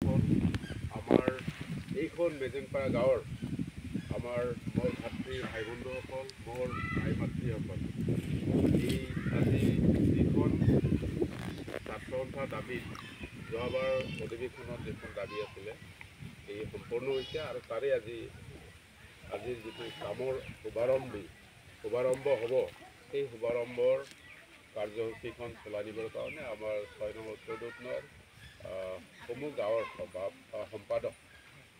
আমাৰ এইখন মেজেংপাৰা গাঁৱৰ আমাৰ মোৰ ভাতৃ ভাই বন্ধুসকল, মোৰ ভাই মাতৃসকল, এই আজি যিখন ছাত্ৰ সন্থাৰ দাবীত যোৱাবাৰ অধিৱেশনত যিখন দাবী আছিলে এই সম্পূৰ্ণ হৈছে আৰু তাৰে আজিৰ যিটো কামৰ শুভাৰম্ভ হ'ব, সেই শুভাৰম্ভৰ কাৰ্যসূচীখন চলাই নিবৰ কাৰণে আমাৰ ৬ নং উত্তৰ দুটনৰ সমূহ গাঁৱৰ সম্পাদক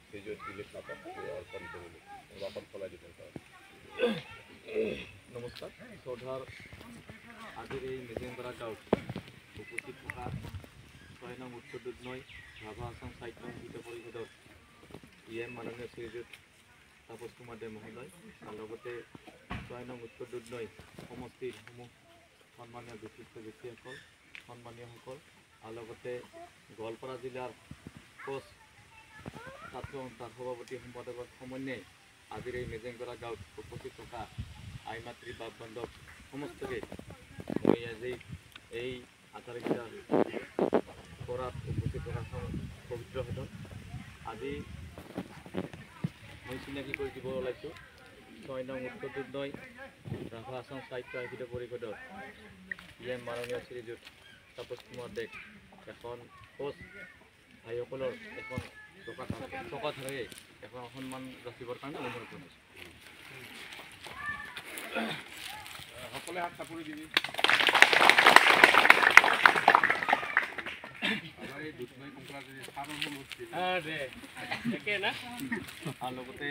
শ্ৰীযুত দিলীপ নাথক অৰ্পণ কৰিলোঁ সভাখন চলাই দিবৰ কাৰণে। নমস্কাৰ। শ্ৰদ্ধাৰ আজিৰ এই মেজেংপাৰা গাঁৱত উপস্থিত থকা ৬ নং উত্তৰ দুটনৈ ৰাভা আসাম সাহিত্য সংগীত পৰিষদৰ মাননীয় শ্ৰীযুত তাপস কুমাৰ দে মহোদয় আৰু লগতে ৬ নং উত্তৰ দুটনৈ সমষ্টিৰ সমূহ সন্মানীয় বিশিষ্ট ব্যক্তিসকল, সন্মানীয়সকল আৰু লগতে গোৱালপাৰা জিলাৰ কোচ ছাত্ৰ সন্থাৰ সভাপতি সম্পাদকৰ সমন্বয়ে আজিৰ এই মেজেংপাৰা গাঁৱত উপস্থিত থকা আই মাতৃ বাপ বান্ধৱ সমস্তকে মই আজি এই আটাইকেইটা কৰাত উপস্থিত থকা পবিত্ৰ সদন আজি মই চিনাকি কৰি দিব ওলাইছোঁ ৬ নং উত্তৰ দুটনৈ ৰাভা আসাম সাহিত্য সংগীত পৰিষদৰ মাননীয় শ্ৰীযুত তাপস কুমাৰ দেক এখন কোচ ভাইসকলৰ এখন টকাধাৰে এখন সন্মান যাচিবৰ কাৰণে অনুৰোধ জনাইছোঁ। সকলোৱে হাত চাপৰি দিবি। আমাৰ এই দুটনৈ কংক্ৰান্তি আৰু লগতে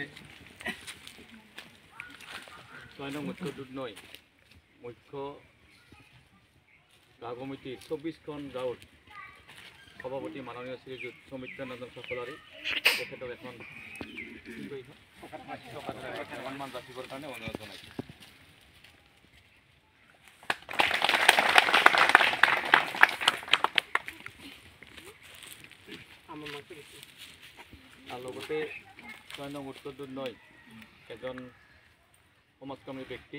৬ নং উত্তৰ দুটনৈ মুখ্য গাঁও কমিটিৰ ২৪খন গাঁৱৰ সভাপতি মাননীয় শ্ৰীযুত সৌমিত্ৰানন্দন সকলাৰী তেখেতক এখন সন্মান যাচিবৰ কাৰণে অনুৰোধ জনাইছোঁ। আৰু লগতে ৬ নং উত্তৰ দুটনৈ এজন সমাজকৰ্মী ব্যক্তি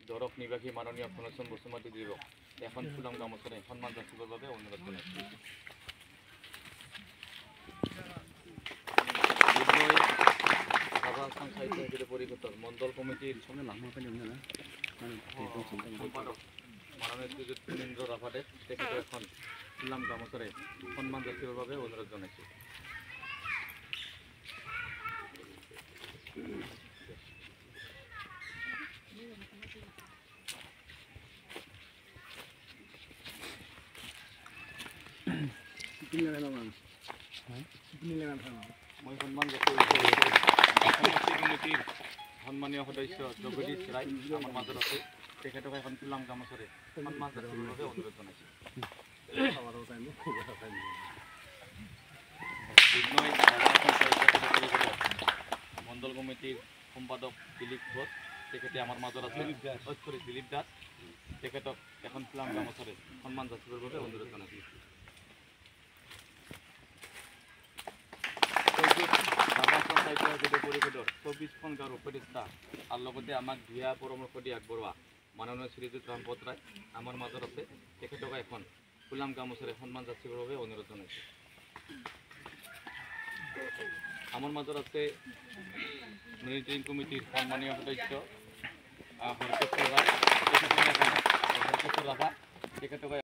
দৰক নিবাসী মাননীয় ঘনশ্যাম বসুমতী দেৱক এখন ফুলাম গামোচাৰে সন্মান যাচিবৰ বাবে অনুৰোধ জনাইছোঁ। ৰাভা আসাম সাহিত্য সংগীত পৰিষদৰ মণ্ডল কমিটিৰ সম্পাদক মাননীয় শ্ৰীযুত পুনীন্দ্ৰ ৰাভাদেৱ তেখেতৰ এখন ফুলাম গামোচাৰে সন্মান যাচিবৰ বাবে অনুৰোধ জনাইছোঁ। মই সন্মান যাচিব সমষ্টি কমিটিৰ সন্মানীয় সদস্য জগদীশ ৰায় আমাৰ মাজত আছে, তেখেতক এখন ফুলাম গামোচাৰে সন্মান যাচিবৰ বাবে অনুৰোধ জনাইছোঁ। মণ্ডল কমিটিৰ সম্পাদক দিলীপ ঘোষ তেখেতে আমাৰ মাজত আছে, দিলীপ দাস তেখেতক এখন ফুলাম গামোচাৰে সন্মান যাচিবৰ বাবে অনুৰোধ জনাইছোঁ। পৰিষদৰ ২৪খন গাঁৱৰ উপদেষ্টা আৰু লগতে আমাক দিহা পৰামৰ্শ দি আগবঢ়োৱা মাননীয় শ্ৰীযুত ৰামপদ ৰায় আমাৰ মাজত আছে, তেখেতক এখন ফুলাম গামোচাৰে সন্মান যাচিবৰ বাবে অনুৰোধ জনাইছোঁ। আমাৰ মাজত আছে মনিটৰিং কমিটিৰ সন্মানীয় সদস্য হৰকেশ্বৰ ৰাভা তেখেতক